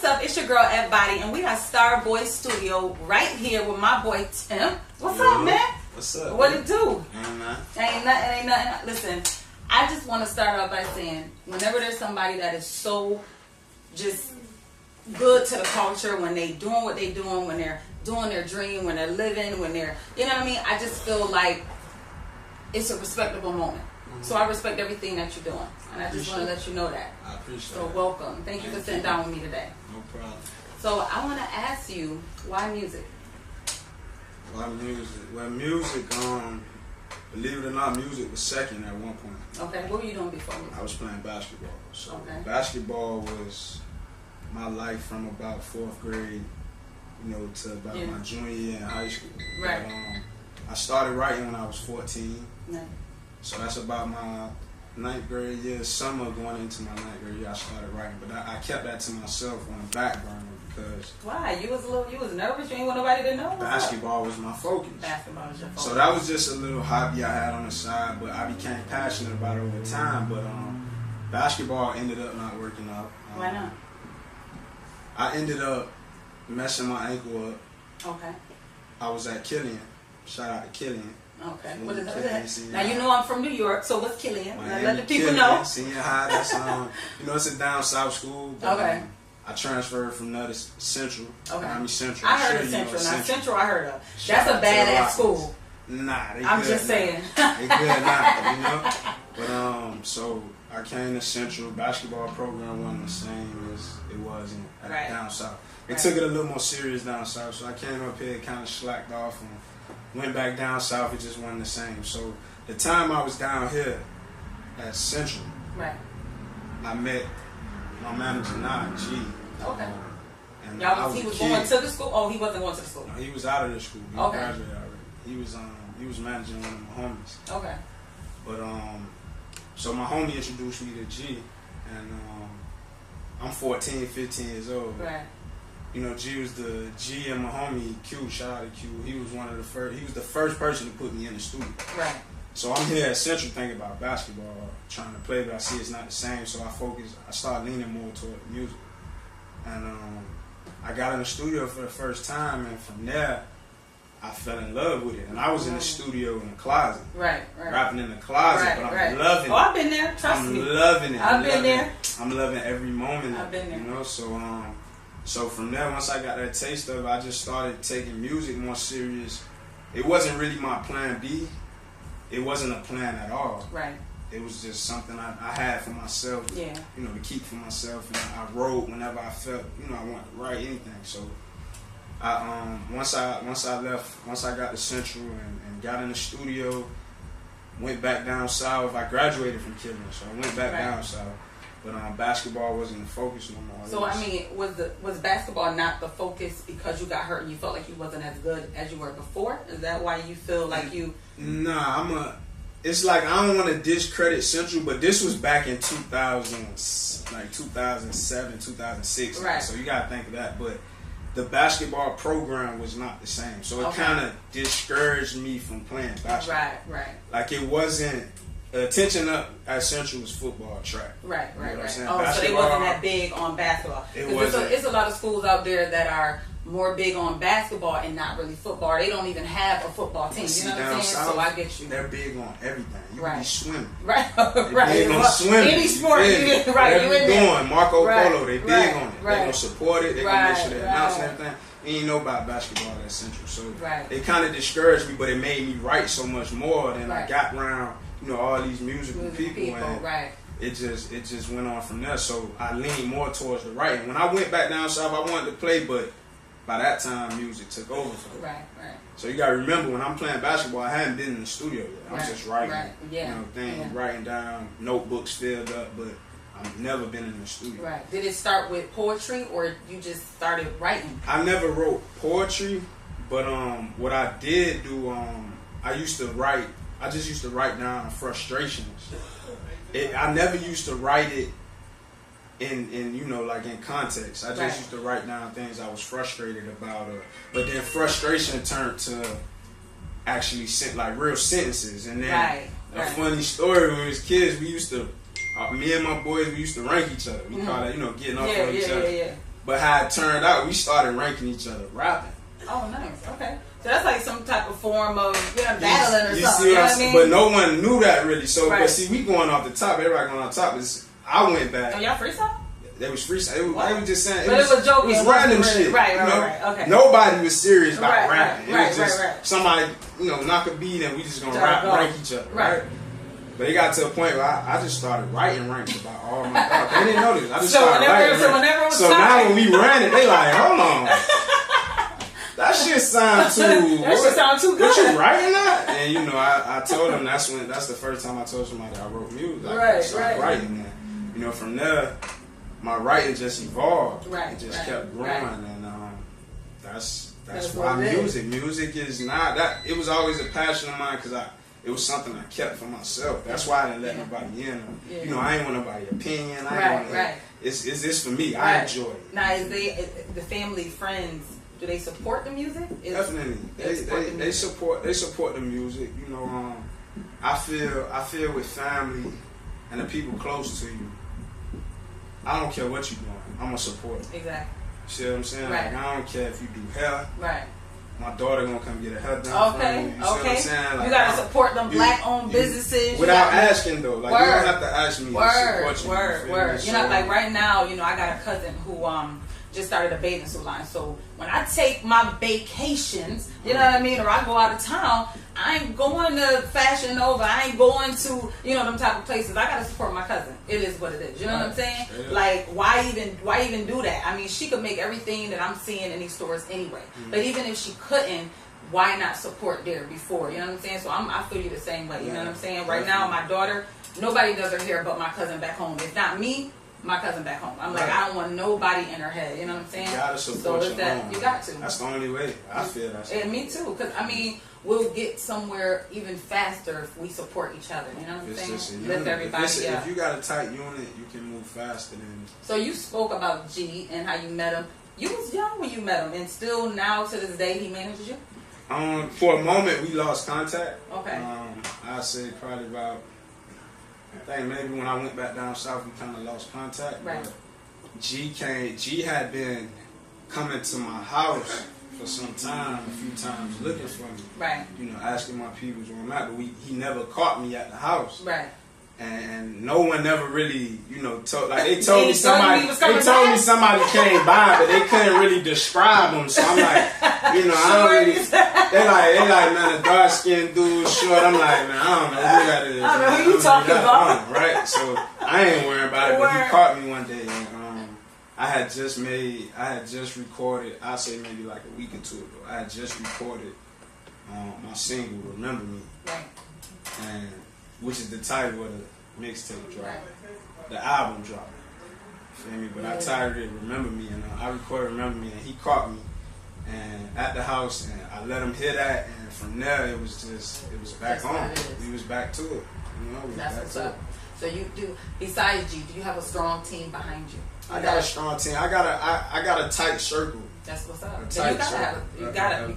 up? It's your girl Ebony, and we got Starboy Studio right here with my boy Temp. What's up, man? What's up? What it do? Ain't Ain't nothing. Listen, I just want to start off by saying, whenever there's somebody that is so just good to the culture, when they doing what they doing, when they're doing their dream, when they're living, when they're, you know what I mean? I just feel like it's a respectable moment. So I respect everything that you're doing, and I just want to let you know that. I appreciate it. So welcome. Thank you for sitting down with me today. No problem. So I want to ask you, why music? Why music? Well, music, believe it or not, music was second at one point. Okay, what were you doing before music? I was playing basketball. So Okay. basketball was my life from about 4th grade, to about my junior year in high school. Right. But, I started writing when I was 14. No. So that's about my 9th grade year, summer going into my 9th grade year, I started writing. But I kept that to myself on the back burner because Why? You was nervous. You ain't want nobody to know. basketball was my focus. Basketball was your focus. So that was just a little hobby I had on the side, but I became passionate about it over time. But basketball ended up not working out. Why not? I ended up messing my ankle up. Okay. I was at Killian. Shout out to Killian. Okay. What is that? Now High. you know I'm from New York, so what's Killian? Miami, Let the people Killian, know. Senior high. That's it's a down south school. But, Okay. I transferred from there to Central. Okay. Miami Central. I heard of Central. Now Central, I heard of. That's a badass school. Nah, they I'm good just now. saying. They good now, But so I came to Central. Basketball program wasn't the same as it was down south. They took it a little more serious down south, so I came up here, kind of slacked off, and went back down south. It just wasn't the same. So the time I was down here at Central, Right. I met my manager now, G. Okay. And He was going to the school? Oh, he wasn't going to the school. No, he was out of the school. He Okay. graduated already. He was managing one of my homies. Okay. But so my homie introduced me to G, and I'm 14, 15 years old. Right. G was G and my homie Q. Shout out to Q. He was one of the first. He was the first person to put me in the studio. Right. So I'm here at Central thinking about basketball, trying to play, but I see it's not the same. So I start leaning more toward music, and I got in the studio for the first time, and from there I fell in love with it. And I was in the studio in the closet, right. rapping in the closet, but I'm loving it. Oh, I've been there. Trust me. I'm loving it. I've been there. I'm loving every moment. I've been there. So from there, once I got that taste of it, I just started taking music more serious. It wasn't really my plan B. It wasn't a plan at all. Right. It was just something I had for myself. Yeah. To keep for myself. And I wrote whenever I felt, I wanted to write anything. So once I got to Central and got in the studio, went back down south. I graduated from Killian, so I went back down south. But basketball wasn't the focus no more. So was basketball not the focus because you got hurt and you felt like you wasn't as good as you were before? Is that why you feel like you? Nah, it's like I don't want to discredit Central, but this was back in 2007, 2006. Right. So you gotta think of that. But the basketball program was not the same, so it kind of discouraged me from playing basketball. Right. Like it wasn't. Attention up at Central was football, track. Right. Oh, So they wasn't that big on basketball. It's a lot of schools out there that are more big on basketball and not really football. They don't even have a football team. You know what I'm saying? South, so I get you. They're big on everything. You can be swimming. Right. Big on swimming. Any sport. Right. Whatever You in doing. there. Marco Polo. They big on it. Right. They gonna support it. They gonna make sure they announce everything. And you know about basketball at Central, so it kind of discouraged me, but it made me write so much more. Than I got around, all these musical people, and it just went on from there. So I leaned more towards the writing. When I went back down south, I wanted to play, but by that time, music took over for me. Right. So you gotta remember, when I'm playing basketball, I hadn't been in the studio yet. I'm just writing, writing down, notebooks filled up, but I've never been in the studio. Right. Did it start with poetry, or you just started writing? I never wrote poetry, but what I did do, I used to write. I just used to write down frustrations. I never used to write it in like in context. I just used to write down things I was frustrated about, but then frustration turned to actually like real sentences. And then a funny story: when we was kids, we used to, me and my boys, we used to rank each other. We call that, getting off on each other. But how it turned out, we started ranking each other rapping. Oh, nice. Okay. So that's like some type of form of battling or you something. See you know what I mean? But no one knew that really. So, right. but see, we going off the top. Everybody going off the top. I went back. Oh, y'all freestyle? They was freestyle. They was just saying. But it was joking. It was random shit. Right, you know? right. Okay. Nobody was serious about rapping. Right, it was just somebody, knock a beat and we just gonna rank each other. Right. But it got to a point where I just started writing ranks about all my thoughts. They didn't know this. I just started writing ranks. So now when we ran it, they like, hold on. That shit sound too. That shit sound too good. What you writing that? And I told them that's the first time I told somebody I wrote music. I started writing that. From there, my writing just evolved. Right. It just kept growing, and that's why music is not that. It was always a passion of mine because it was something I kept for myself. That's why I didn't let nobody in. Yeah. I ain't want nobody's opinion. It's this for me. I enjoy it. Now, is the family, friends? Do they support the music? Definitely, they support the music. I feel with family and the people close to you. I don't care what you're doing. I'm gonna support it. Exactly. See what I'm saying? Right. Like, I don't care if you do hair. Right. My daughter gonna come get her hair done. Okay. For me. You see what I'm saying? Like, you gotta support them black-owned businesses. Without asking though, like you don't have to ask me to support you. Word. Like right now, I got a cousin who just started a bathing suit line. So when I take my vacations, you know what I mean, or I go out of town, I ain't going to Fashion Nova. I ain't going to them type of places. I gotta support my cousin. It is what it is. You know what I'm saying? Yeah. Like why even do that? I mean, she could make everything that I'm seeing in these stores anyway. Mm-hmm. But even if she couldn't, why not support there before? You know what I'm saying? So I feel you the same way. You know what I'm saying? Right now, my daughter, nobody does her hair but my cousin back home. If not me, my cousin back home. I'm like, I don't want nobody in her head. You know what I'm saying? You gotta support your own. You got to. That's the only way. I feel that's. And me too, because we'll get somewhere even faster if we support each other. You know what I'm saying? Lift everybody up. If you got a tight unit, you can move faster than. So you spoke about G and how you met him. You was young when you met him, and still now to this day he manages you. For a moment we lost contact. Okay. I'd say probably about. I think maybe when I went back down south, we kind of lost contact. Right. But G had been coming to my house for some time, a few times, looking for me. Right. Asking my people where I'm at, but he never caught me at the house. Right. And no one never really, told. Like they told me somebody came by, but they couldn't really describe him. So I'm like, I don't really. They like, man, a dark skinned dude, short. I'm like, man, I don't know who that is. I don't know who you talking about. Right? So I ain't worrying about it. But he caught me one day, and I had just recorded. I'd say maybe like a week or two ago. I had just recorded my single, "Remember Me," right. and which is the title of the mixtape drop. The album drop. Feel me? But I titled it "Remember Me," and I recorded "Remember Me," and he caught me. And at the house, and I let him hear that, and from there it was back on. We was back to it. That's what's up. So you do. Besides G, do you have a strong team behind you? I got a strong team. I got a tight circle. That's what's up. A tight circle. You got a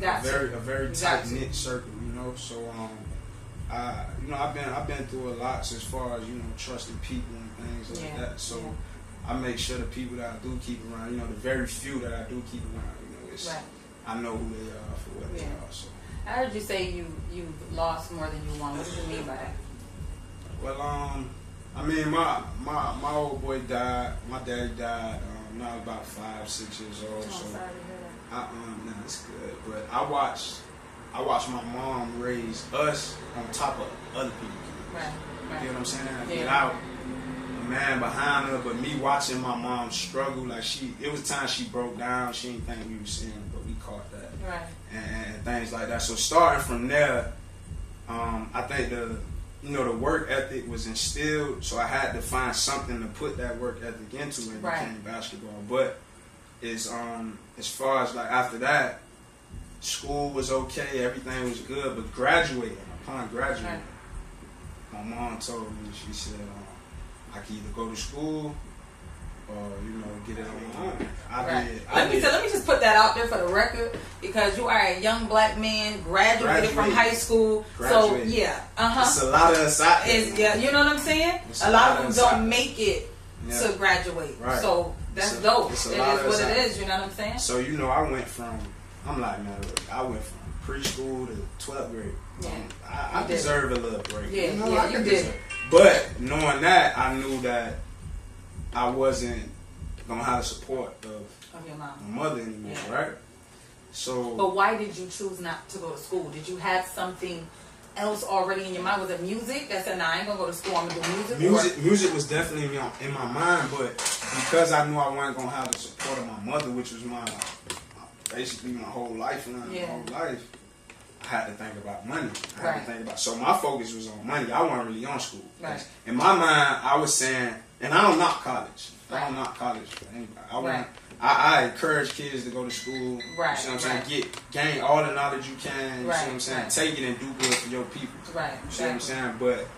very tight knit circle. So I've been through a lot as far as trusting people and things like that. So I make sure the people that I do keep around, the very few that I do keep around, I know who they are for what they are. So I heard you say you lost more than you won. What do you mean by that? Well, my old boy died. My daddy died. When I was about 5-6 years old. So sorry to hear that. It's good. But I watched my mom raise us on top of other people. Right. You know what I'm saying? Without a man behind her, but me watching my mom struggle, it was times she broke down. She didn't think we were seeing her, but we caught that. Right. And things like that. So starting from there, I think the work ethic was instilled. So I had to find something to put that work ethic into, and it became basketball. But it's as far as after that, school was okay, everything was good, but upon graduating, my mom told me, she said, I can either go to school or, get it on my own. Let me just put that out there for the record, because you are a young black man, graduated from high school. So, It's a lot of us out there. You know what I'm saying? A lot of them don't make it to graduate. Right. So, That's dope. It is what it is. You know what I'm saying? So you know, I went from preschool to 12th grade. Yeah. I deserve a little break. Yeah, you know, yeah, you did. But knowing that, I knew that I wasn't gonna have the support of your mom, my mother anymore, right? So. But why did you choose not to go to school? Did you have something else already in your mind? Was it music that said, "Nah, I ain't gonna go to school. I'm gonna do music"? Music was definitely in my mind, but because I knew I wasn't gonna have the support of my mother, which was basically my whole life, I had to think about money. I had to think about. So my focus was on money. I wasn't really on school. Right. In my mind, I was saying, and I don't knock college. I don't knock college for anybody. I encourage kids to go to school. Right. You see what I'm saying? Gain all the knowledge you can. You see what I'm saying? Right. Take it and do good for your people. Right. You see what I'm saying? But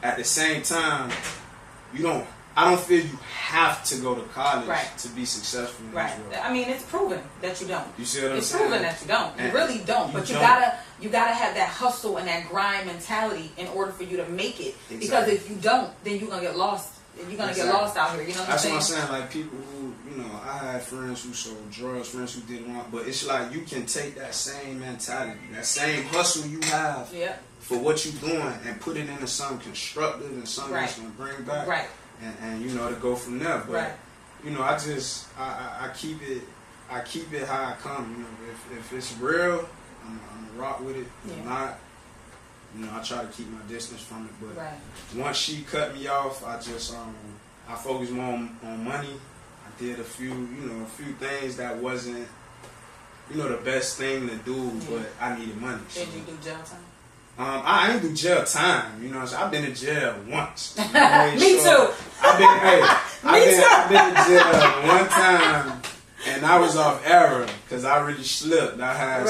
at the same time, I don't feel you have to go to college to be successful in this world. I mean, it's proven that you don't. You see what I'm saying? It's proven that you don't. You really don't. But you gotta have that hustle and that grind mentality in order for you to make it. Exactly. Because if you don't, then you're gonna get lost. You're gonna get lost out here. You know what I'm saying? That's what I'm saying. Like people who, I had friends who sold drugs, friends who did wrong, but it's like you can take that same mentality, that same hustle you have for what you're doing, and put it into something constructive and something that's gonna bring back. Right. And to go from there. But I keep it how I come. If it's real, I'm gonna rock with it. If not, I try to keep my distance from it. But once she cut me off, I just I focused more on money. I did a few things that wasn't the best thing to do, but I needed money. So. Did you do jail time? I ain't do jail time, I've been in jail once. Me too. I've been in jail one time, and I was off error because I really slipped. I had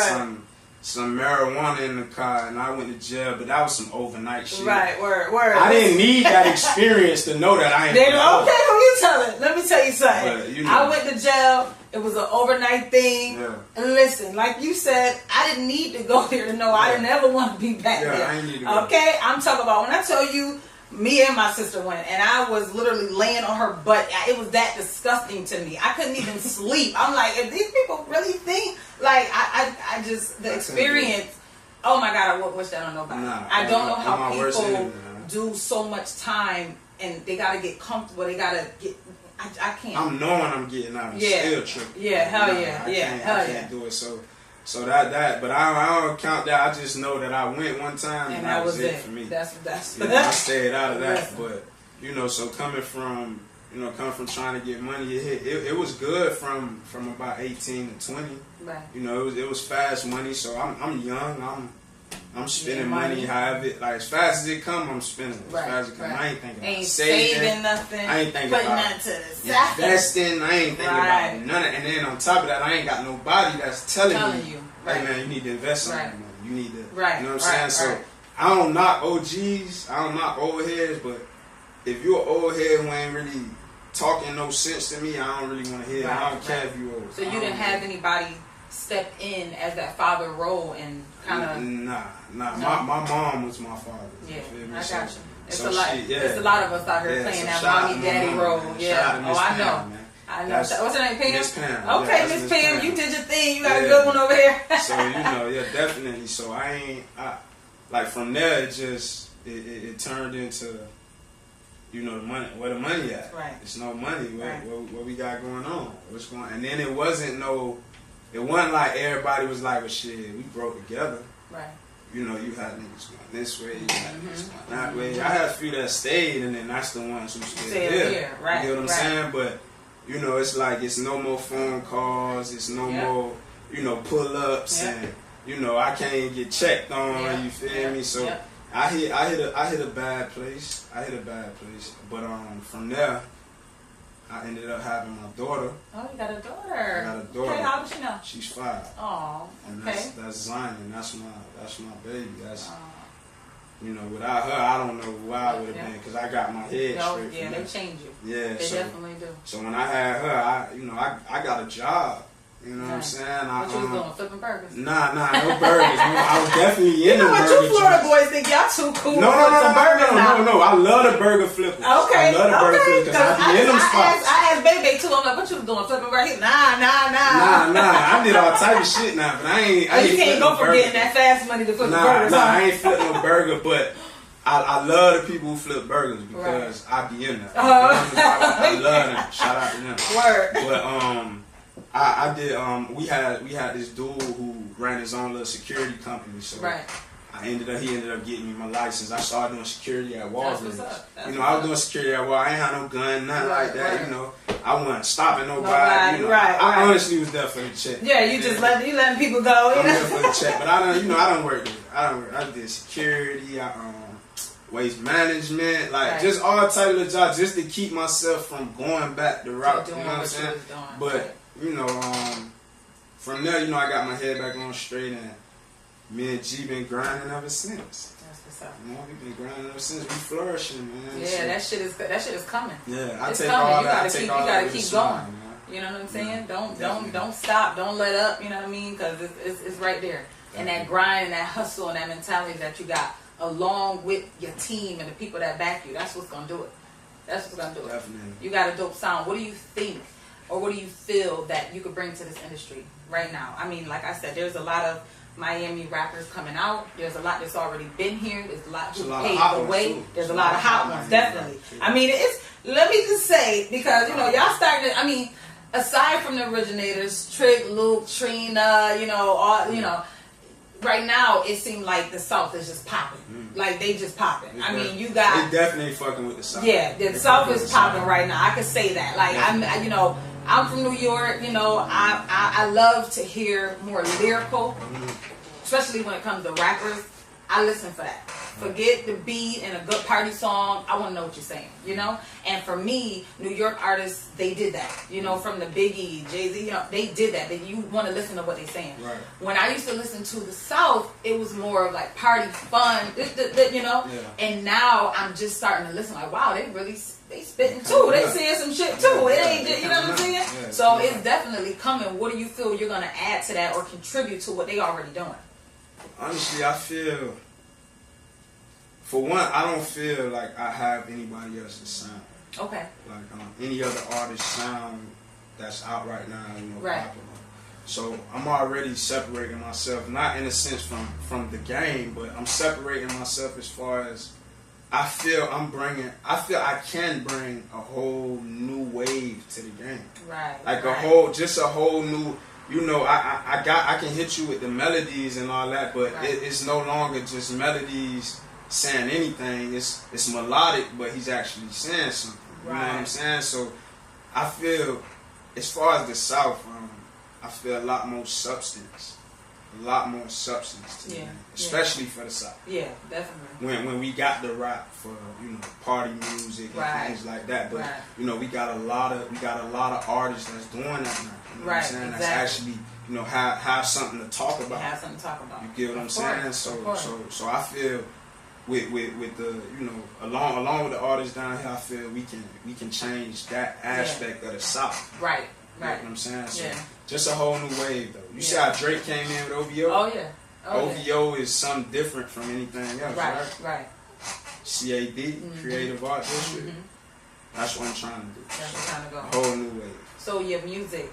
some marijuana in the car, and I went to jail, but that was some overnight shit. Right, word. I didn't need that experience to know that I ain't. Okay, let me tell you something. But, I went to jail. It was an overnight thing. Yeah. And listen, like you said, I didn't need to go there to know. I didn't ever want to be back there. I ain't need to go. Okay? I'm talking about when I tell you, me and my sister went, and I was literally laying on her butt. It was that disgusting to me. I couldn't even sleep. I'm like, if these people really think, like, I just, the experience, oh my God, I wish that on nobody. I don't know how people do so much time, and they got to get comfortable. They got to get... I can't. I'm knowing I'm getting out of still tripping. Yeah, hell yeah. I can't do it. So that, but I don't count that. I just know that I went one time and that was it for me. That's I stayed out of that. But so coming from trying to get money, it was good from about 18 to 20. Right. It was fast money. So I'm young. I'm spending money however, like as fast as it come, I'm spending as fast as it come. I ain't thinking about saving nothing. I ain't thinking putting about nothing to the side. Investing. I ain't thinking about none of. And then on top of that, I ain't got nobody that's telling you, hey man, you need to invest something. Man. You need to, you know what I'm saying? So I don't knock OGs, I don't knock old heads, but if you're an old head who ain't really talking no sense to me, I don't really want to hear it. I don't care if you old. So you didn't have anybody step in as that father role and kind of... Nah. My mom was my father. Yeah, I got you. It's so a lot. It's a lot of us out here playing that mommy daddy role. Yeah. Oh, I know. I know. What's her name? Pam. Miss Pam. Okay, Miss Pam, you did your thing. You got a good one over here. So definitely. So like from there, it just it turned into the money. Where the money at? Right. It's no money. What we got going on? What's going? And then it wasn't like everybody was like, well, shit, we broke together. Right. You had niggas going this way, you had niggas going that way. I had a few that stayed, and then that's the ones who stayed here. Right. You know what I'm saying? But, it's like it's no more phone calls, it's no more, pull-ups, and, I can't get checked on, you feel me? So I hit a bad place. But from there, I ended up having my daughter. Oh, you got a daughter. I got a daughter. Okay, how old is she now? She's 5. Oh, okay. And that's Zion. That's my baby. That's without her, I don't know who I would have been because I got my head straight. Yeah, they change you. Yeah, they definitely do. So when I had her, I got a job. You know what I'm saying? What you was doing? Flipping burgers? Nah, no burgers. I was definitely in the burger. You know what you Florida boys think y'all too cool? No. I love the burger flippers. Okay, I love the burger flippers because I be in them spots. I asked Baby too. I'm like, what you was doing? Flipping burgers? Nah. I did all type of shit now, but I ain't. You can't go from getting that fast money to flip burgers. I ain't flipping no burger, but I love the people who flip burgers because I be in there. I love them. Shout out to them. Word. But I did. We had this dude who ran his own little security company. So he ended up getting me my license. I started doing security at Walgreens. I was doing security at Walgreens. I ain't had no gun, nothing like that. You know, I wasn't stopping nobody. I honestly was there for the check. Yeah, you just letting people go. I'm there for the check, but I don't work there. I did security. Waste management, just all type of jobs, just to keep myself from going back the route. You know what I'm saying? But from there, I got my head back on straight, and me and G been grinding ever since. That's what's up. We've been grinding ever since. We flourishing, man. Yeah, that shit is coming. Yeah, it's coming. You gotta keep going. Man. You know what I'm saying? Don't stop. Don't let up. You know what I mean? Because it's right there. And that grind and that hustle and that mentality that you got, along with your team and the people that back you, that's what's gonna do it. Definitely. You got a dope sound. What do you think, or what do you feel that you could bring to this industry right now? I mean, like I said, there's a lot of Miami rappers coming out. There's a lot that's already been here. There's a lot who paved the way. There's a lot of hot ones, definitely. I mean, let me just say, because y'all started. I mean, aside from the originators, Trick, Luke, Trina, right now it seems like the South is just popping. Like they just popping. I mean, you got. They definitely fucking with the South. Yeah, the South is popping right now. I can say that. Like I'm from New York. I love to hear more lyrical, especially when it comes to rappers. I listen for that. Forget the beat and a good party song. I want to know what you're saying, And for me, New York artists, they did that. From the Biggie, Jay-Z, they did that. That you want to listen to what they're saying. Right. When I used to listen to the South, it was more of like party fun, Yeah. And now I'm just starting to listen like, wow, they spitting too. They saying some shit too. It ain't just, you know what I'm saying? Yeah, so it's definitely coming. What do you feel you're going to add to that or contribute to what they already doing? Honestly, I feel, for one, I don't feel like I have anybody else's sound. Okay. Like any other artist's sound that's out right now, right. popular. So I'm already separating myself, not in a sense from the game, but I'm separating myself as far as I feel I can bring a whole new wave to the game. Right. Like a whole new. I can hit you with the melodies and all that, but it's no longer just melodies saying anything. It's melodic, but he's actually saying something. You know what I'm saying? So I feel, as far as the South, I feel a lot more substance to the game, especially for the South. Yeah, definitely. When we got the rap for party music and things like that, but we got a lot of artists that's doing that now. You know what I'm saying? Exactly. That's actually have something to talk about. Have something to talk about. You get what I'm saying? So I feel with the along with the artists down here, I feel we can change that aspect of the South. Right. You know what I'm saying? So just a whole new wave though. You see how Drake came in with OVO? Oh yeah. OVO is something different from anything else, right? CAD, Creative Art District. That's what I'm trying to do. That's what I'm trying to go. A whole new wave. So your music,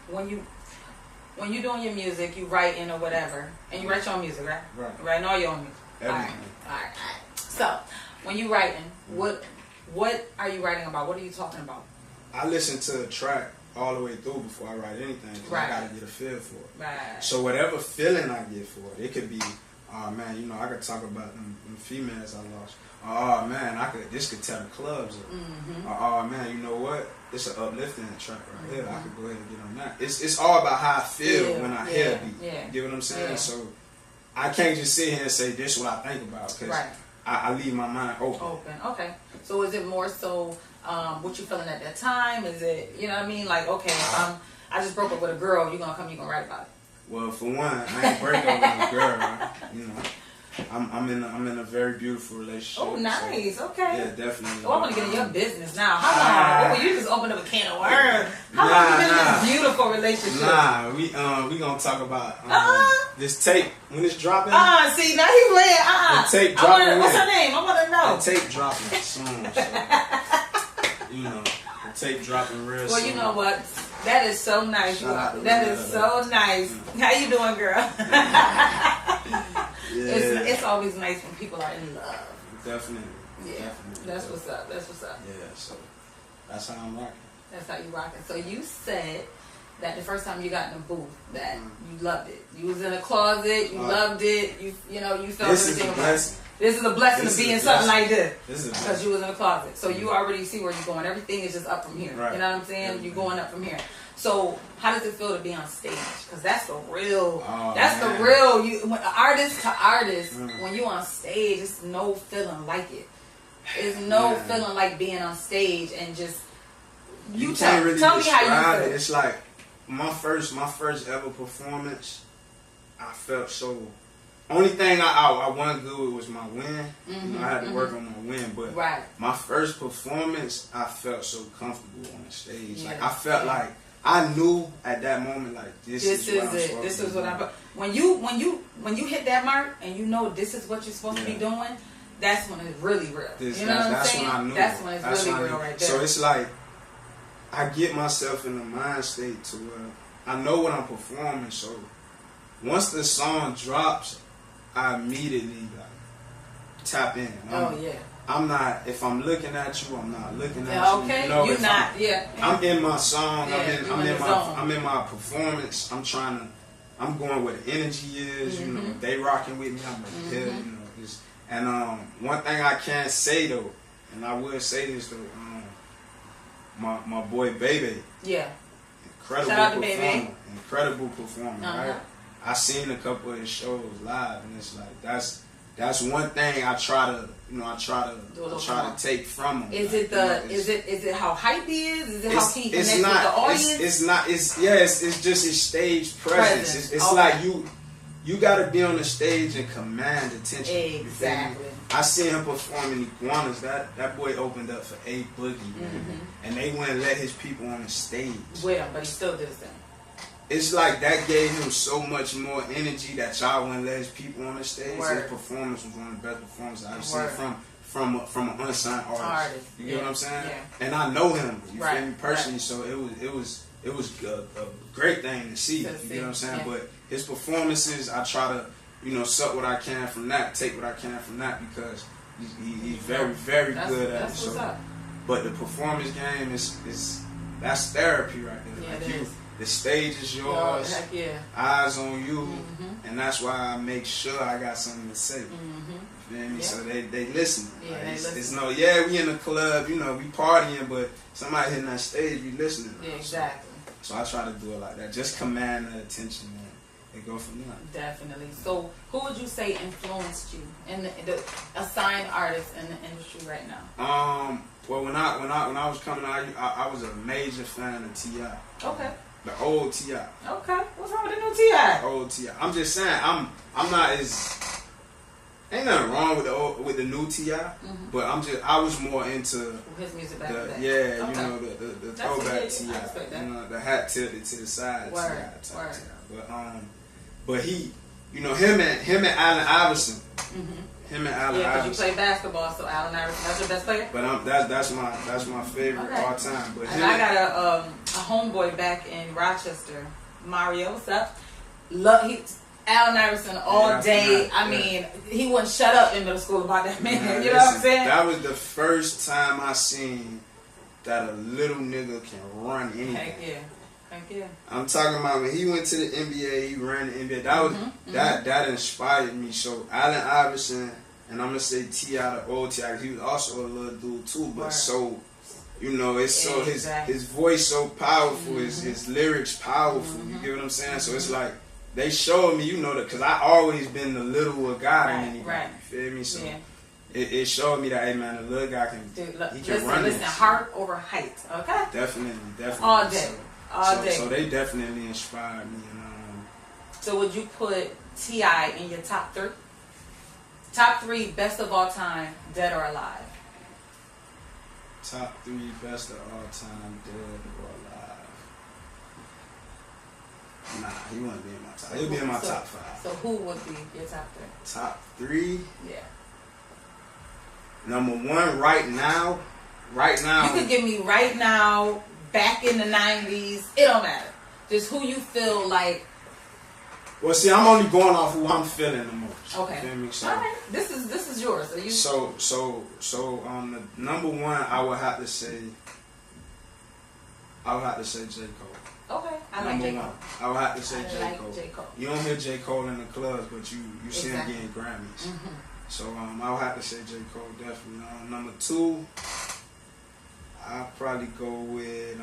when you're doing your music, you writing or whatever, and you write your own music, right? Right. You writing all your own music. Everything. All right. So when you writing, what are you writing about? What are you talking about? I listen to a track all the way through before I write anything. I gotta get a feel for it. Right. So whatever feeling I get for it could be, oh man, I could talk about them females I lost. Oh man, this could tear the clubs up. Oh man, you know what? It's an uplifting track right here. I could go ahead and get on that. It's all about how I feel when I hear a beat. You get what I'm saying? So I can't just sit here and say this is what I think about, because I leave my mind open. Okay. So is it more so what you feeling at that time? Is it, you know what I mean? Like, okay, if I just broke up with a girl, you're gonna write about it. Well, for one, I ain't break up with a girl. I'm in a very beautiful relationship. Oh, nice. So, okay. Yeah, definitely. Oh, I want to get in your business now. How long? You just opened up a can of worms. How long you been in this beautiful or relationship? Nah, we gonna talk about this tape when it's dropping. See, now he playing. The tape dropping. What's her name? I want to know. The tape dropping soon. So, you know, the tape dropping real soon. Well, you know what? That is so nice. That is so nice. How you doing, girl? It's always nice when people are in love. Definitely. Yeah. Definitely. That's what's up. That's what's up. Yeah. So that's how I'm rocking. That's how you rocking. So you said that the first time you got in the booth that you loved it. You was in a closet. You loved it. You know you felt everything about it. This is a blessing to be in something like this. Because you was in a closet. So you already see where you're going. Everything is just up from here. Right. You know what I'm saying? You're going up from here. So how does it feel to be on stage? Because that's the real. The real. You artist to artist. When you on stage, it's no feeling like it. It's no feeling like being on stage and just. You tell me how you feel. It's like my first ever performance. I felt so. Only thing I wasn't good with was my win. You know, I had to work on my win, but my first performance, I felt so comfortable on the stage. Yeah. Like I felt like I knew at that moment, like this is it. This is what I'm. When you hit that mark and you know this is what you're supposed to be doing, that's when it's really real. You know what I'm saying? When I knew. That's when it's really real right there. So it's like I get myself in the mind state to where I know what I'm performing. So once the song drops, I immediately tap in. I'm not. If I'm looking at you, I'm not looking at you. Okay, you know, you're not. I'm in my song. Yeah, I'm in my performance. I'm going where the energy is. You know, if they rocking with me, I'm like, you know. And one thing I can't say though, and I will say this though, my boy Baby. Yeah. Incredible Shout out to performer. Baby. Incredible performer, right? I seen a couple of his shows live, and it's like that's one thing I try to take from him. Is it is it how hype he is? Is it how he connects with the audience? It's just his stage presence. It's like you gotta be on the stage and command attention. Exactly. I seen him perform in Iguanas. That boy opened up for EBBODY, and they wouldn't let his people on the stage. With him, but he still did his thing. It's like that gave him so much more energy that y'all wouldn't let his people on the stage. His performance was one of the best performances I've seen from an unsigned artist. You get what I'm saying? Yeah. And I know him. You feel me personally? So it was a great thing to see. You get what I'm saying? Yeah. But his performances, I try to suck what I can from that, take what I can from that because he's very very good at it. So, but the performance game is that's therapy right there. Yeah, like the stage is yours, eyes on you, and that's why I make sure I got something to say. You feel me? So they listen. Yeah, like, they listen. It's no, we in the club, we partying, but somebody hitting that stage, we listening. Yeah, exactly. So I try to do it like that. Just command the attention and go from there. Definitely. So who would you say influenced you in the assigned artist in the industry right now? Well, when I was coming out, I was a major fan of T.I. Okay. The old T.I. Okay. What's wrong with the new T.I.? Old T.I. I'm just saying, I'm not as. Ain't nothing wrong with the new T.I. But I was more into his music back then. Yeah, the throwback T.I. The hat tilted to the side T.I. But he, him and Allen Iverson. Him and Allen Iverson. Because you play basketball, so Allen Iverson, that's your best player. But that's my favorite all time. But and I got a homeboy back in Rochester, Mario. What's up? Allen Iverson all day. I mean, he wouldn't shut up in middle school about that man. You know what I'm saying? That was the first time I seen that a little nigga can run anything. Heck yeah. I'm talking about when he went to the NBA, he ran the NBA. That was that inspired me. So Allen Iverson, and I'm gonna say T.I. the old T.I. He was also a little dude too, but it's so his voice so powerful, his lyrics powerful. You get what I'm saying? So it's like they showed me, that because I always been the littler guy than anybody. Right. You feel me? So it showed me that, hey man, the little guy can run. Listen, heart over height. Okay. Definitely. All day. All day. So they definitely inspired me. So would you put T.I. in your top 3? Top 3 best of all time, dead or alive? Top 3 best of all time, dead or alive. Nah, he wouldn't be in my top. He'll be in my top 5. So who would be your top 3? Top 3? Yeah. Number 1 right now. Right now. You could give me right now, back in the 90s. It don't matter. Just who you feel like. Well, see, I'm only going off who I'm feeling the most. Okay. Feel me? So, all right. This is yours. So you. So the number 1, I would have to say J. Cole. Okay. I like J. Cole. I would have to say J. Cole. You don't hear J. Cole in the clubs, but you see him getting Grammys. Mm-hmm. So I would have to say J. Cole, definitely. Number 2, I'll probably go with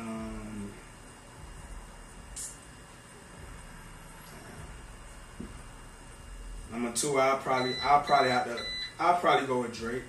number 2. I'll probably go with Drake.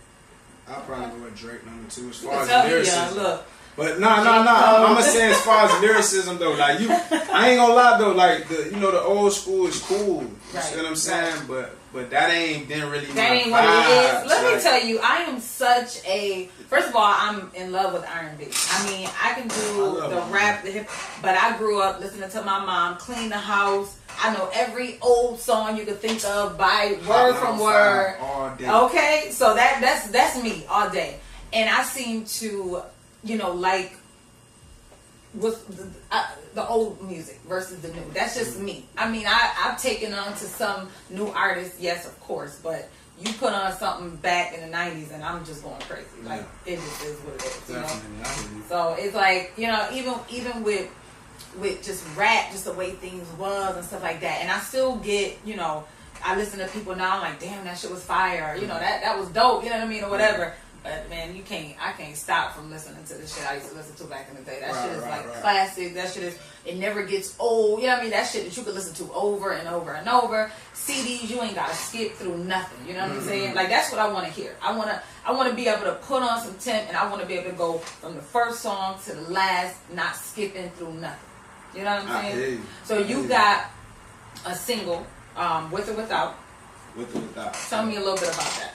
I'll probably go with Drake number 2 as far as lyricism. Look. But nah. I'm gonna say as far as lyricism though, like I ain't gonna lie though, like the old school is cool. You see what I'm saying? Right. But that didn't really. That ain't what it is. Let me tell you, I am such a. First of all, I'm in love with R&B. I mean, I can do the rap, the hip, but I grew up listening to my mom clean the house. I know every old song you could think of by word from word. All day. Okay, so that's me all day, and I seem to, like with the old music versus the new. That's just me. I mean, I've taken on to some new artists, yes, of course, but you put on something back in the 90s and I'm just going crazy. Like, it just is what it is, Definitely. So it's like, even with just rap, just the way things was and stuff like that. And I still get, I listen to people now, I'm like, damn, that shit was fire. That was dope, you know what I mean, or whatever. But man, I can't stop from listening to the shit I used to listen to back in the day. That shit is classic. That shit it never gets old. You know what I mean? That shit that you could listen to over and over and over. CDs, you ain't gotta skip through nothing. You know what I'm saying? Like, that's what I want to hear. I want to be able to put on some Temp, and I want to be able to go from the first song to the last, not skipping through nothing. You know what I'm saying? So you got a single, With or Without. With or Without. Tell me a little bit about that.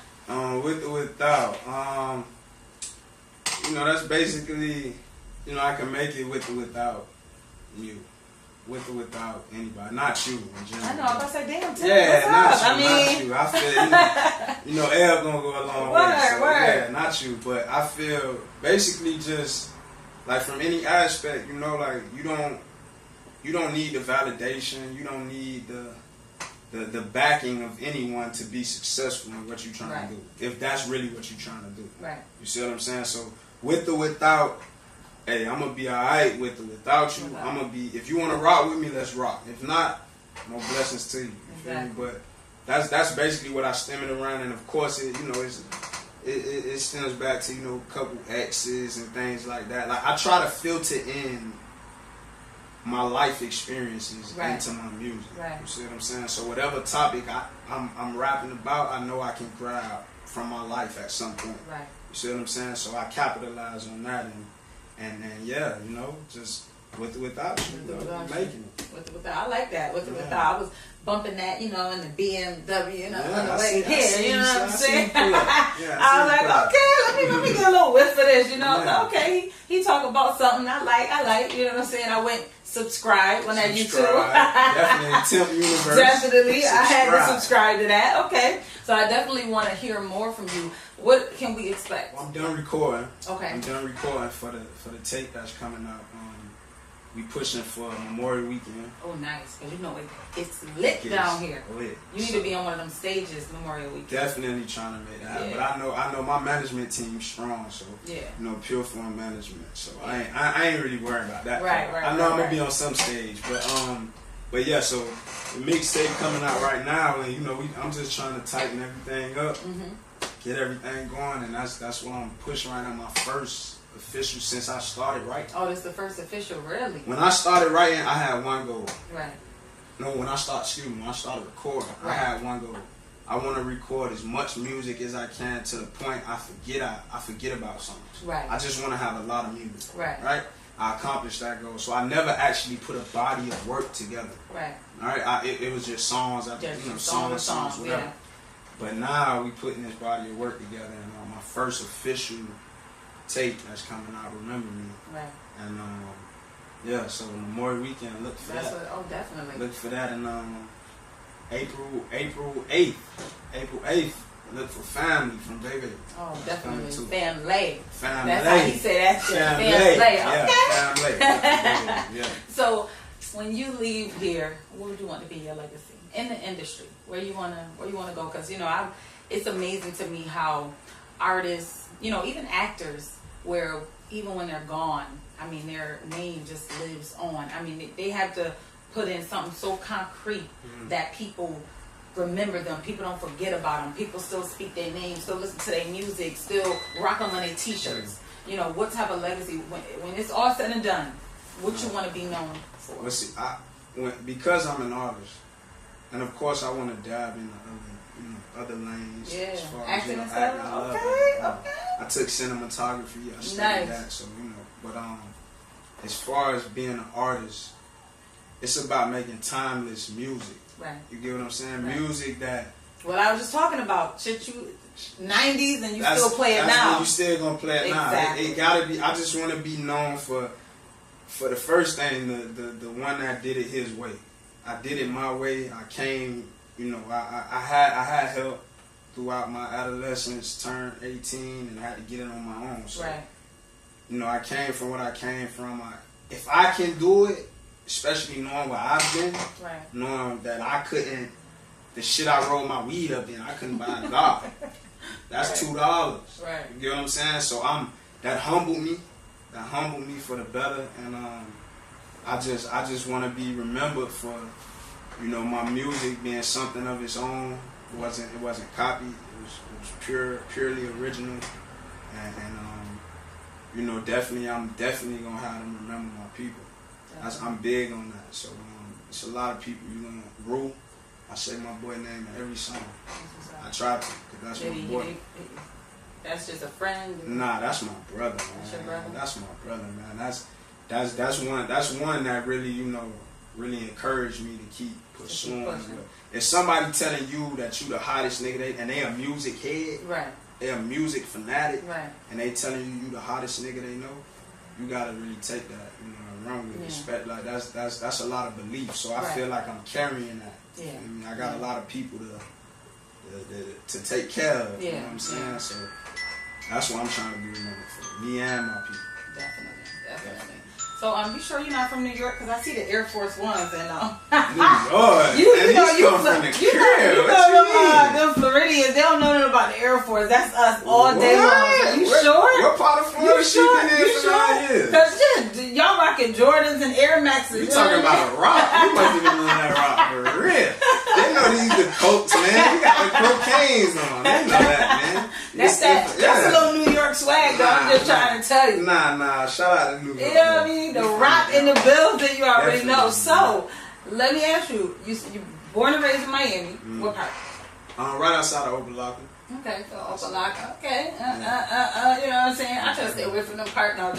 With or Without. That's basically, I can make it with or without you. With or without anybody. Not you in general. I know, I'm about to say, damn, Tim, not you. Not you. I feel, Eb gonna go a long way. So, yeah, not you. But I feel basically just, like, from any aspect, like, you don't need the validation. You don't need the backing of anyone to be successful in what you're trying to do. If that's really what you're trying to do. Right. You see what I'm saying? So with or without, hey, I'm gonna be alright with or without you. I'm gonna be, if you wanna rock with me, let's rock. If not, no blessings to you. Exactly. But that's basically what I stem it around, and of course it stems back to, a couple exes and things like that. Like, I try to filter in my life experiences into my music. Right. You see what I'm saying? So whatever topic I'm rapping about, I know I can grab from my life at some point. Right. You see what I'm saying? So I capitalize on that and yeah, just with or without you, making it. With or without, I like that. With or without, I was bumping that, in the BMW, on the way here. You know what I'm saying? I was like, okay, let me get a little whiff of this. Okay, he talk about something I like. You know what I'm saying? I went subscribe on that YouTube. Definitely Temp Universe. Definitely, I had to subscribe to that. Okay, so I definitely want to hear more from you. What can we expect? Well, I'm done recording. Okay. I'm done recording for the tape that's coming out. We pushing for Memorial Weekend. Oh, nice. Because it's lit down here. Lit. You need to be on one of them stages Memorial Weekend. Definitely trying to make that happen. But I know my management team's strong, so pure form management. So I ain't really worried about that. Right. I know I'm gonna be on some stage, but yeah. So the mixtape coming out right now, and I'm just trying to tighten everything up, get everything going, and that's what I'm pushing right now. My first official since I started writing. Oh, this is the first official, really? When I started writing, I had one goal. Right. No, when I started recording, I had one goal. I want to record as much music as I can to the point I forget about songs. Right. I just want to have a lot of music. Right. Right. I accomplished that goal, so I never actually put a body of work together. Right. All right. It was just songs. Songs, whatever. Yeah. But now we putting this body of work together, and my first official tape that's coming out, Remember Me. Right. And Yeah, so Memorial Weekend, look for that. Definitely. Look for that in April 8th. April 8th. Look for Family from David. Oh, definitely. Family. That's how he said that shit. Family. Okay. Yeah, Family. Yeah. So, when you leave here, what would you want to be your legacy in the industry? Where you wanna go? Because it's amazing to me how artists, even actors, where even when they're gone, I mean, their name just lives on. I mean, they have to put in something so concrete that people remember them. People don't forget about them. People still speak their names, still listen to their music, still rock them on their t-shirts. What type of legacy, when it's all said and done, what you want to be known for? Well, see, because I'm an artist, and of course I want to dive into other lanes. Yeah, as far acting and as, acting, stuff. Okay. I took cinematography. I studied that, so But as far as being an artist, it's about making timeless music. Right. You get what I'm saying? Right. Music that. Well, I was just talking about shit. You 90s and you still play it now. You still gonna play it now. It gotta be. I just want to be known for the first thing, the one that did it his way. I did it my way. I came. I had help throughout my adolescence. Turned 18 and I had to get it on my own. So, I came from what I came from. If I can do it, especially knowing where I've been, knowing that I couldn't, the shit I rolled my weed up in, I couldn't buy a dollar. That's $2. Right. You get what I'm saying? So that humbled me. That humbled me for the better, and I just want to be remembered for, my music being something of its own. It wasn't copied. It was purely original, and definitely I'm definitely gonna have them remember my people. I'm big on that. So it's a lot of people. Rue. I say my boy name in every song. I try to, because that's my boy. That's just a friend? Nah, that's my brother, man. That's your brother? That's my brother, man. That's one that really, really encouraged me to keep pursuing. If somebody telling you that you the hottest nigga, and they a music head, right? They a music fanatic, right? And they telling you the hottest nigga they know, you gotta really take that, run with respect. Like that's a lot of belief. So I feel like I'm carrying that. Yeah. I mean, I got a lot of people to take care of. Yeah. You know what I'm saying? Yeah. So that's what I'm trying to be remembered for. Me and my people. Definitely. So you sure you're not from New York? Because I see the Air Force Ones and New York. you come from the crib. Them Floridians, they don't know nothing about the Air Force. That's us all day long. You sure? What part of Florida she been in for 9 years? Because y'all rocking Jordans and Air Maxes. You talking about a rock? You must even know that rock for real. They know these the coats, man. We got the cocaines on. They know that, man. That's a little New York swag, though. I'm just trying to tell you. Nah. Shout out to New York. You know what I mean? The rock in the building, you already know. So, let me ask you. You born and raised in Miami. What part? Right outside of Opa-locka. Okay, so Opa-locka. Okay. You know what I'm saying? I try to stay away from them part now.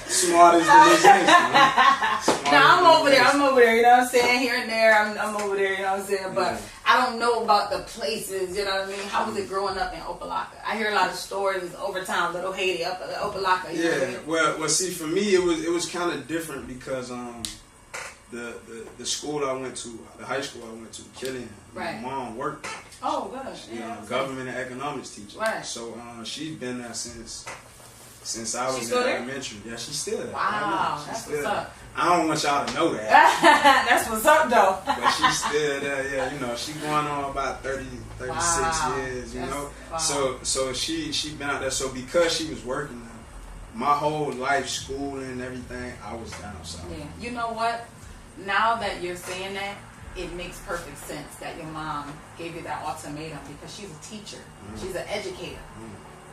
Smart as the gangster. I'm over there, you know what I'm saying? Here and there, I'm over there, you know what I'm saying? But I don't know about the places, you know what I mean? How was it growing up in Opa-locka? I hear a lot of stories over town, Little Haiti, up at Opa-locka. You know what I mean? Well, see, for me, it was kind of different because the school I went to, the high school I went to, Killian, my mom worked. Oh, good. Government and economics teacher. Right. So she's been there since I was in elementary. Yeah, she's still there. Wow, that's what's up. I don't want y'all to know that. That's what's up, though. But she's still there, yeah. She's going on about 36 years, Wow. So she been out there. So because she was working there, my whole life, schooling and everything, I was down south. Yeah. You know what? Now that you're saying that, it makes perfect sense that your mom gave you that ultimatum because she's a teacher. She's an educator.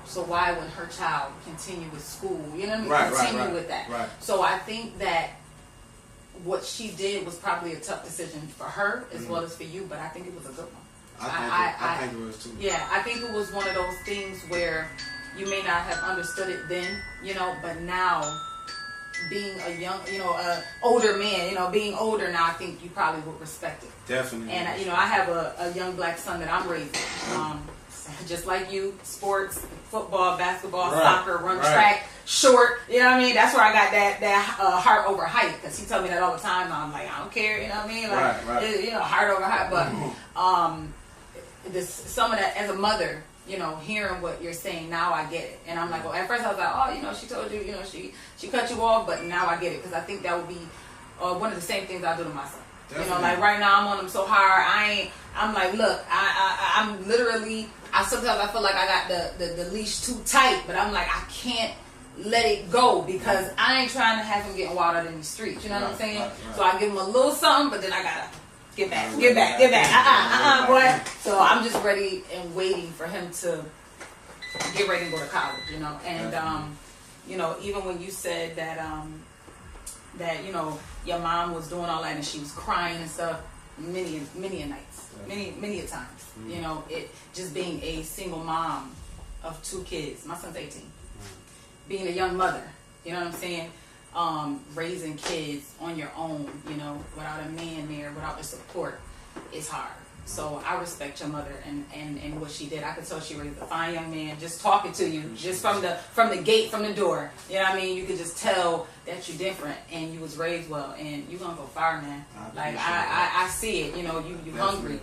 So why would her child continue with school? You know what I mean? Continue with that. Right. So I think that what she did was probably a tough decision for her as well as for you, but I think it was a good one. I think it was too. Yeah, I think it was one of those things where you may not have understood it then, but now being a young, older man, being older now, I think you probably would respect it. Definitely. And, I have a young black son that I'm raising. just like you, sports, football, basketball, Right, soccer, run right. track, short. You know what I mean? That's where I got that heart over height, because he told me that all the time. I'm like, I don't care. You know what I mean? Like, Right. you know, heart over height. But some of that, as a mother, you know, hearing what you're saying, now I get it. And I'm like, well, at first I was like, oh, you know, she told you, you know, she cut you off, but now I get it, because I think that would be one of the same things I do to my son. Definitely. You know, like right now I'm on him so hard. I'm like, look, I'm literally, sometimes I feel like I got the leash too tight, but I'm like, I can't let it go, because I ain't trying to have him getting wild out in the streets. You know what I'm saying? Right. So I give him a little something, but then I gotta get back. Boy. So I'm just ready and waiting for him to get ready to go to college, you know. And you know, even when you said that that, you know, your mom was doing all that and she was crying and stuff, many a nights, many a times. Mm-hmm. You know, it just being a single mom of 2 kids. My son's 18. Being a young mother, you know what I'm saying? Raising kids on your own, you know, without a man there, without the support, it's hard. So I respect your mother and what she did. I could tell she raised a fine young man, just talking to you, just from the gate, from the door. You know what I mean? You could just tell that you're different and you was raised well, and you gonna go far, man. Like I see it. You know, you hungry.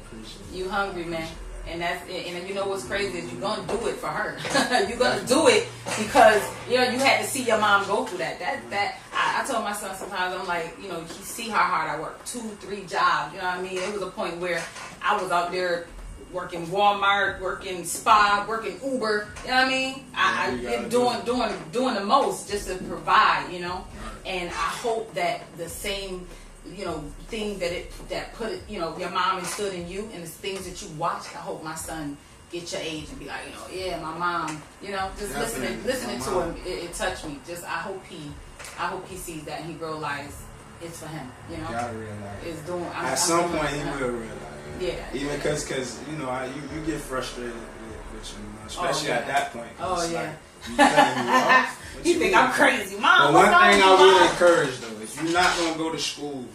You hungry, man. And that's it. And you know what's crazy is you're gonna do it for her. You're gonna do it because, you know, you had to see your mom go through that. I told my son sometimes, I'm like, you know, he see how hard I work, 2, 3 jobs. You know what I mean? It was a point where I was out there working Walmart, working Spa, working Uber. You know what I mean? I doing the most just to provide. You know, and I hope that the same, you know, thing that put it, you know, your mom instilled in you, and the things that you watched. I hope my son get your age and be like, you know, yeah, my mom, you know, just listening to him, it touched me. Just I hope he sees that and he realizes it's for him. You know, gotta realize it's doing. At some point, he will realize. Yeah. Even because you know, you get frustrated with your mom, especially at that point. Oh yeah. Like, you cutting me off? What You think I'm crazy, Mom? But one thing I will encourage though, if you're not gonna go to school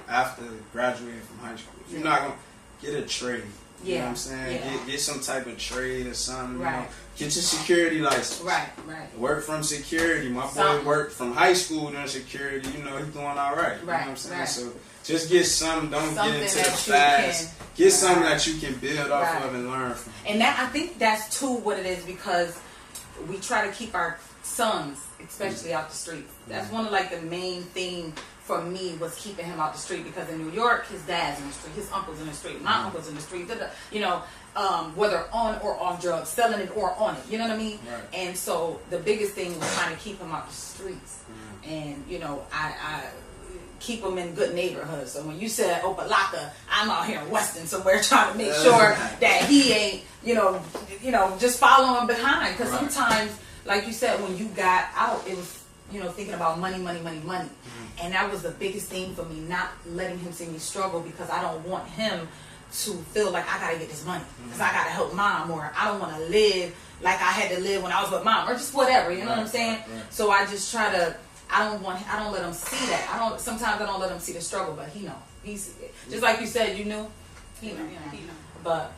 after graduating from high school, if you're not gonna get a trade. You know what I'm saying? Yeah. Get some type of trade or something. Right. You know? Get your security license. Right. Work from security. My boy worked from high school doing security. You know, he's doing all right. You know what I'm saying? Right. So just get something. Don't get into the that fast. Get something that you can build off of and learn from. And that, I think that's too what it is, because we try to keep our sons, especially out the streets. That's one of like the main thing for me, was keeping him out the street, because in New York, his dad's in the street, his uncle's in the street, my uncle's in the street, you know, whether on or off drugs, selling it or on it, you know what I mean? Right. And so the biggest thing was trying to keep him out the streets. And, you know, I keep him in good neighborhoods. So when you said Opalaka, I'm out here in Weston somewhere trying to make sure that he ain't, you know, just following behind. Because sometimes, like you said, when you got out, it was, you know, thinking about money. And that was the biggest thing for me, not letting him see me struggle, because I don't want him to feel like I gotta get this money because I gotta help mom, or I don't want to live like I had to live when I was with mom, or just whatever, you know what I'm saying? So I just try to, I don't let him see that. Sometimes I don't let him see the struggle, but he know. He's just like you said, you knew. He know. But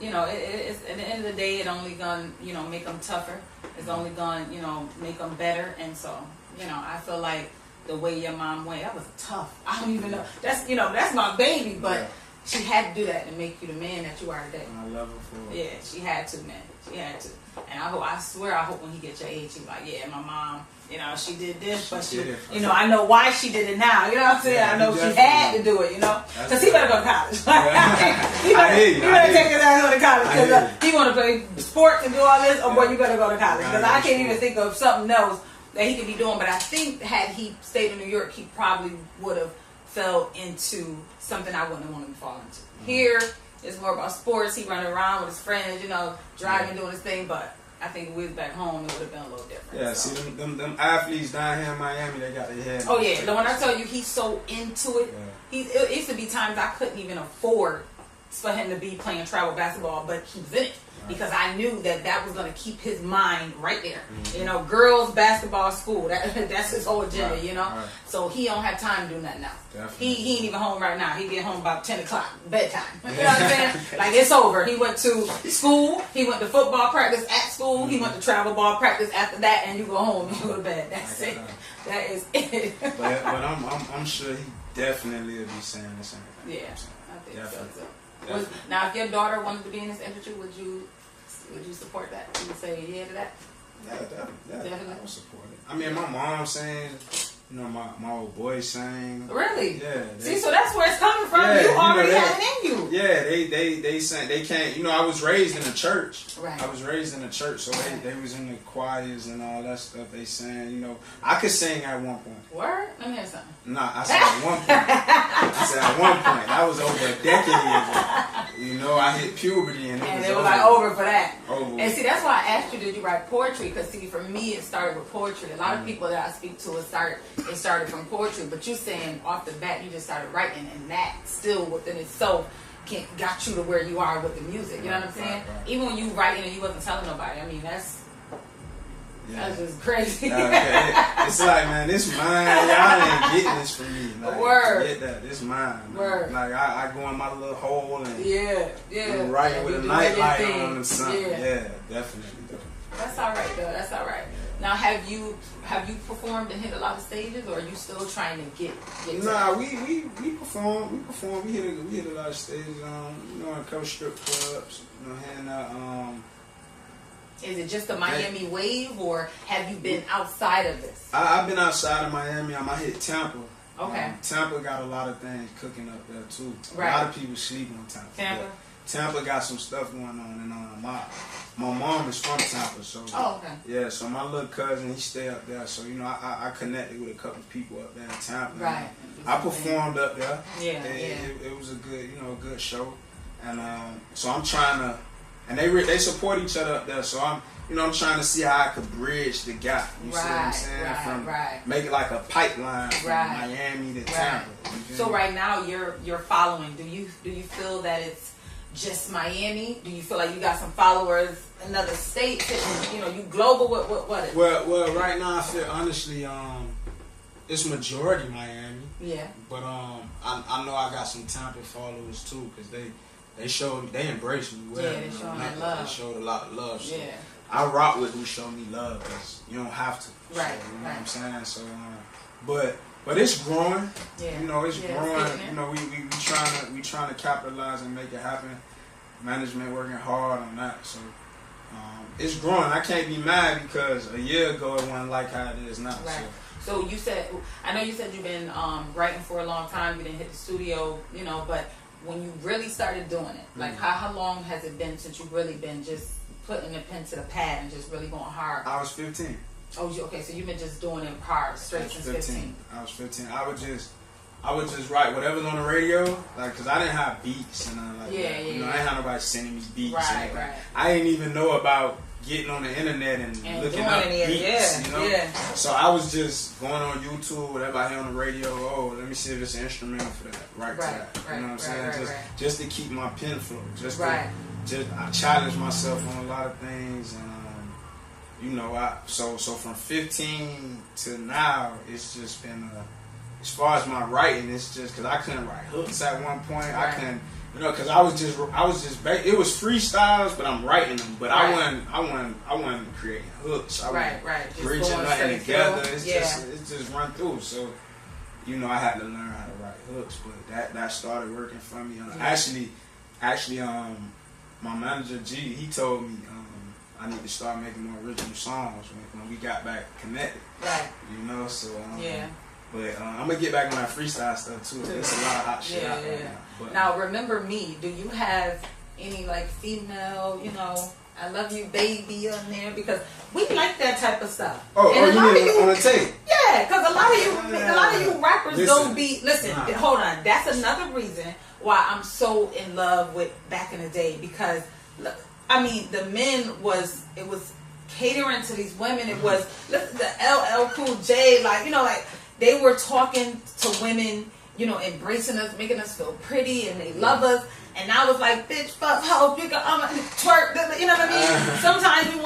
you know, it's at the end of the day, it only gonna, you know, make them tougher. It's only gonna, you know, make them better. And so, you know, I feel like the way your mom went, that was tough. I don't even know. That's, you know, that's my baby, but she had to do that to make you the man that you are today. I love her for it. Yeah, she had to, man. She had to. And I swear, I hope when he gets your age, he's like, yeah, my mom, you know, she did this, but she, you know, I know why she did it now. You know what I'm saying? I know she had to do it, you know? Because he better go to college. He better take his ass to college, because he want to play sports and do all this, or boy, you better go to college. Because I can't even think of something else that he could be doing. But I think had he stayed in New York, he probably would have fell into something I wouldn't want him to fall into. Here, it's more about sports. He running around with his friends, you know, driving, doing his thing. But I think if we was back home, it would have been a little different. Yeah, so. See, them athletes down here in Miami, they got their head. Oh, yeah. When I tell you he's so into it, it used to be times I couldn't even afford for him to be playing travel basketball, but he was in it. because I knew that was going to keep his mind right there. You know, girls, basketball, school. That's his whole agenda. You know, so he don't have time to do nothing else. He ain't even home right now. He get home about 10 o'clock bedtime. You know what I'm saying? Like, it's over. He went to school. He went to football practice at school. He went to travel ball practice after that, and you go home and go to bed. That's it. That is it. but I'm sure he definitely will be saying the same thing. Yeah, I think so. Now, if your daughter wanted to be in this industry, would you support that? You would say yeah to that? Yeah, definitely. I would support it. I mean, my mom saying, you know, my old boy sang. Really? Yeah. See, so that's where it's coming from. Yeah, you already have it in you. Yeah, they sang. They can't. You know, I was raised in a church. Right. I was raised in a church, so they was in the choirs and all that stuff. They sang. You know, I could sing at one point. Word? Let me hear something. Nah, I said at one point. I said at one point. That was over a decade ago. You know, I hit puberty and it was like over for that. Over. And see, that's why I asked you, did you write poetry? Because see, for me, it started with poetry. A lot of people that I speak to, it started from poetry. But you saying off the bat, you just started writing, and that still within itself got you to where you are with the music. You know what I'm saying? Right. Even when you writing and you wasn't telling nobody. I mean, that's just crazy. It's like, man, this mine. Y'all ain't getting this from me. Like, word. Get that. This mine. Word. Like, I go in my little hole and write with a nightlight on and something. Yeah, definitely. That's all right, though. That's all right. Now, have you performed and hit a lot of stages, or are you still trying to get Nah, we perform. We hit a lot of stages. You know, in a couple strip clubs. You know, handing out. Is it just the Miami wave, or have you been outside of this? I've been outside of Miami. I hit Tampa. Okay. Tampa got a lot of things cooking up there too. Right. A lot of people sleep on Tampa. Tampa got some stuff going on, and my mom is from Tampa, so yeah. So my little cousin, he stay up there, so you know I connected with a couple of people up there in Tampa. Right. I performed up there. Yeah. It was a good, a good show, and so I'm trying to, and they support each other up there, so I'm trying to see how I could bridge the gap. You see what I'm saying? Make it like a pipeline from Miami to Tampa. So right now you're following. Do you feel that it's just Miami? Do you feel like you got some followers in other states? You global? What? Well, right now I feel honestly, it's majority Miami. Yeah. But I know I got some Tampa followers too, because they embraced me well. Yeah, they showed me love. They showed a lot of love. So yeah. I rock with who show me love, because you don't have to. Right. So, you know what I'm saying? So, but it's growing. Yeah. It's growing. We trying to capitalize and make it happen. Management working hard on that. So it's growing. I can't be mad, because a year ago it wasn't like how it is now. Right. So I know you said you've been writing for a long time. You didn't hit the studio, but when you really started doing it, like how long has it been since you've really been just putting the pen to the pad and just really going hard? I was 15. Oh, okay. So you've been just doing it hard straight since 15. I was 15. I would just write whatever's on the radio, like, cause I didn't have beats and like that. I didn't have nobody sending me beats. Right. I didn't even know about getting on the internet and looking up beats. So I was just going on YouTube, whatever I hear on the radio. Oh, let me see if it's an instrumental for that. Right. You know what I'm saying? Just to keep my pen flow. I challenge myself on a lot of things, and so from 15 to now, it's just been as far as my writing, it's just because I couldn't write hooks at one point. Right. I couldn't, because I was just it was freestyles, but I'm writing them. But I wasn't creating hooks. I wasn't bridging nothing together. It's just run through. So, I had to learn how to write hooks, but that started working for me. Actually, my manager G, he told me I need to start making more original songs when we got back connected. Right. So But I'm gonna get back on that freestyle stuff too. There's a lot of hot shit out there now. But, now, Remember Me, do you have any like female, I love you baby on there? Because we like that type of stuff. You mean on the tape? Yeah, because a lot of you rappers don't be. Listen, hold on. That's another reason why I'm so in love with back in the day, because the men was catering to these women. It was the LL Cool J, they were talking to women, embracing us, making us feel pretty, and they love us. and I was like, bitch, fuck, hoe, you got, twerk, you know what I mean? Sometimes we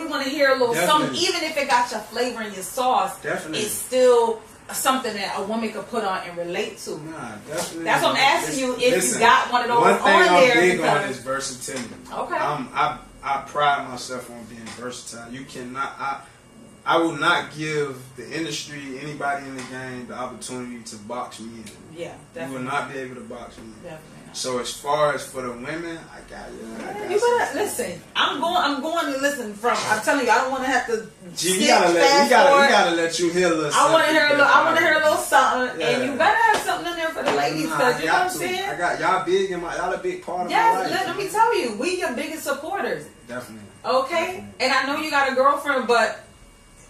want to hear a little something, even if it got your flavor and your sauce. Definitely. It's still something that a woman could put on and relate to. Nah, definitely. That's what I'm asking you if you got one of those on there. One thing I'm big on is versatility. Okay. I pride myself on being versatile. You cannot. I will not give the industry, anybody in the game, the opportunity to box me in. Yeah, definitely. You will not be able to box me in. Definitely not. So as far as for the women, I got you. You better listen. I'm going to listen from. I'm telling you, I don't want to have to. Gee, we gotta let you hear a little. I want to hear a little something, and you better have something in there for the ladies, because you know what I'm saying. I got y'all big in y'all a big part of my life. Yes, let me tell you, we your biggest supporters. Definitely. Okay, Definitely. and I know you got a girlfriend, but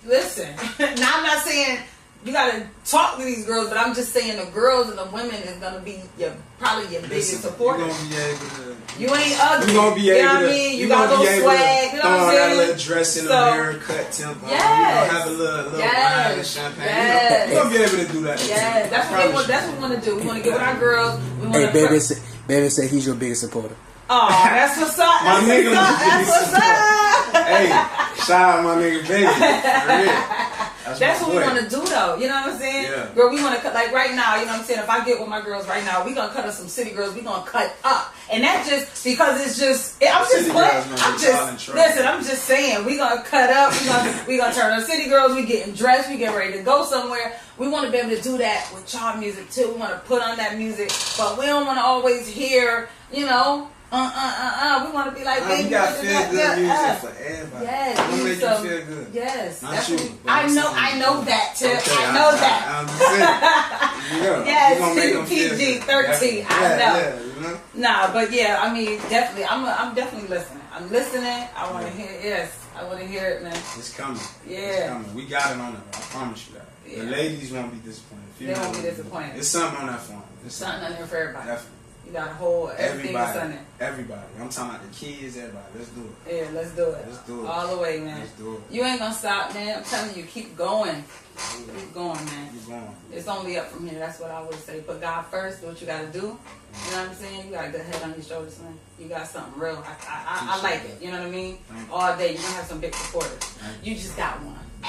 listen. Now I'm not saying you gotta talk to these girls, but I'm just saying the girls and the women is gonna be probably your biggest supporters. You gonna be able to. You ain't ugly. You gonna be able to. You know what I mean? You got a little swag. You know what I'm saying? Throw on a little dress in a mirror cut temp. Yes. You gonna have a little wine and champagne. Yes. You gonna be able to do that. Yes. That's what we want to do. We want to get with our girls. We want hey, baby said he's your biggest supporter. Oh, that's what's up. My nigga, that's what's up. Hey, shout out my nigga baby. For real. That's what we want to do, though. You know what I'm saying? Yeah. Girl, we want to cut, like right now, you know what I'm saying? If I get with my girls right now, we going to cut us some city girls. We going to cut up. And that just, because it's just, I'm just saying, we going to cut up. We going to turn our city girls. We getting dressed. We getting ready to go somewhere. We want to be able to do that with y'all music, too. We want to put on that music. But we don't want to always hear, you know, we want to be like, baby, you got feel good music for everybody. Yes, I'm make you feel good. Yes, not you. I know that too. Okay, I know that. Yes, PG 13. I know. Yeah, you know. Nah, but yeah, I mean, definitely, I'm definitely listening. I'm listening. I want to hear. Yes, I want to hear it, man. It's coming. Yeah, it's coming. We got it on it. I promise you that. Yeah. The ladies won't be disappointed. They won't be disappointed. It's something on that phone. It's something on there for everybody. Definitely. You got a whole everything is on it. Everybody. I'm talking about the kids, everybody. Let's do it. Yeah, let's do it. Let's do it. All the way, man. Let's do it. You ain't gonna stop, man. I'm telling you, keep going. Keep going, man. Keep going. It's only up from here. That's what I would say. Put God first. Do what you gotta do. You know what I'm saying? You got a good head on your shoulders, man. You got something real. I like it. You know what I mean? All day. You're gonna have some big supporters. You just got one. Got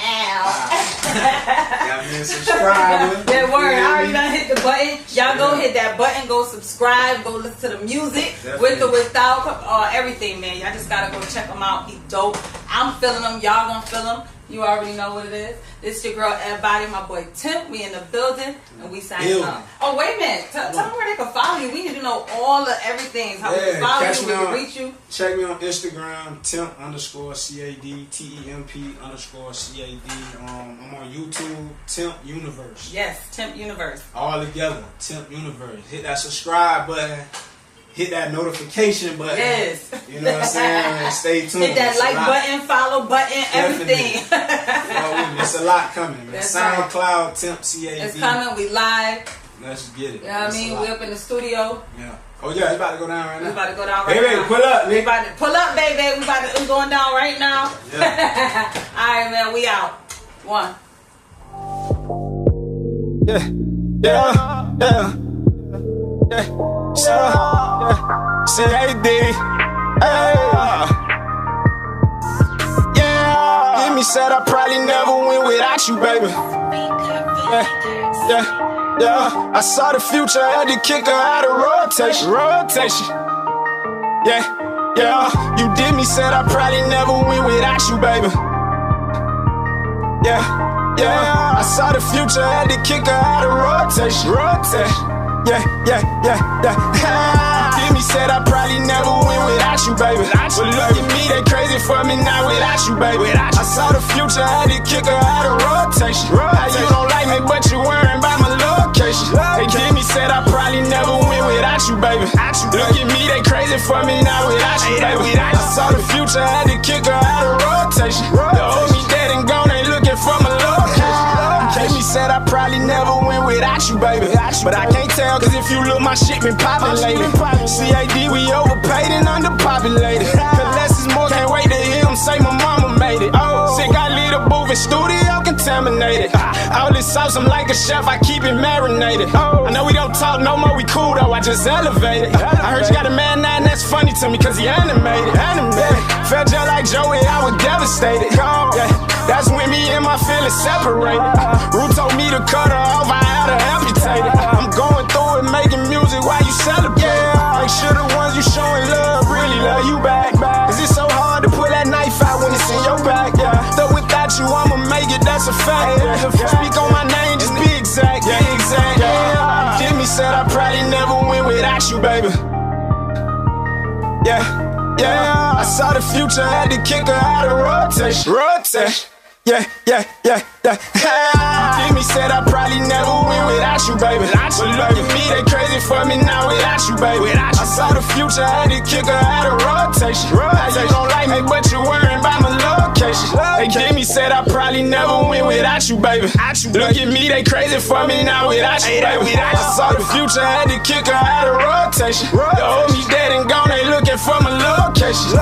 me a subscriber. That word. I already done hit the button. Y'all go hit that button. Go subscribe. Go listen to the music. Definitely. With or without. Everything, man. Y'all just gotta go check him out. He dope. I'm feeling him. Y'all gonna feel him. You already know what it is. This your girl, EBBODY, my boy Temp. We in the building, and we signing up. Oh, wait a minute. Tell them where they can follow you. We need to know all of everything. How we can follow you, we can reach you. Check me on Instagram, Temp_CAD, TEMP_CAD. I'm on YouTube, Temp Universe. Yes, Temp Universe. All together, Temp Universe. Hit that subscribe button. Hit that notification button. Yes. You know what I'm saying? And stay tuned. Hit that like button, follow button, everything. It's a lot coming, man. That's SoundCloud, Temp CAD. It's coming. We live. Let's get it. You know what I mean? We up in the studio. Yeah. Oh yeah, it's about to go down right now. We about to go down right now. Baby, pull up, We about to pull up, baby. We going down right now. Yeah. All right, man. We out. One. Yeah. CAD. Yeah. Give me said I probably never win without you, baby. Yeah. I saw the future, had to kick her out of rotation. Yeah. You did me, said I probably never win without you, baby. Yeah. I saw the future, had to kick her out of rotation. Yeah. Jimmy said I probably never win without you, baby. But look at me, they crazy for me now without you, baby. I saw the future, had to kick her out of rotation. How you don't like me, but you worrying about my location. Hey, Jimmy said I probably never win without you, baby. Look at me, they crazy for me now without you, baby. I saw the future, had to kick her out of rotation. The old me dead and gone, ain't looking for my location. Jamie said I probably never win without you, baby. But I can't tell, cause if you look, my shit been poppin' lately. CAD, we overpaid and underpopulated. Cause less is more, can't wait to hear him say my mama made it. Sick, I lead a booth in studio, can contaminated. All this sauce, I'm like a chef, I keep it marinated. I know we don't talk no more, we cool though, I just elevated. I heard you got a man now, and that's funny to me, cause he animated. Felt just like Joey, I was devastated. That's when me and my feelings separated. Rue told me to cut her off, I had her amputated. I'm going through it, making music while you celebrate. Make sure the ones you showing love really love you back. Cause it's so hard to pull that knife out when it's in your back. Though without you, I'ma make it, that's a fact. Speak on my name, just be exact. Jimmy said I probably never win without you, baby. I saw the future, had to kick her out of rotation. Jimmy said I probably never win without you, baby. But look at me, they crazy for me now without you, baby. I saw the future, had to kick her out of rotation. You don't like me, but you worrying about my location. Hey, Jimmy said I probably never win without you, baby. Look at me, they crazy for me now without you, baby. I saw the future, had to kick her out of rotation. The old me dead and gone, they looking for my location.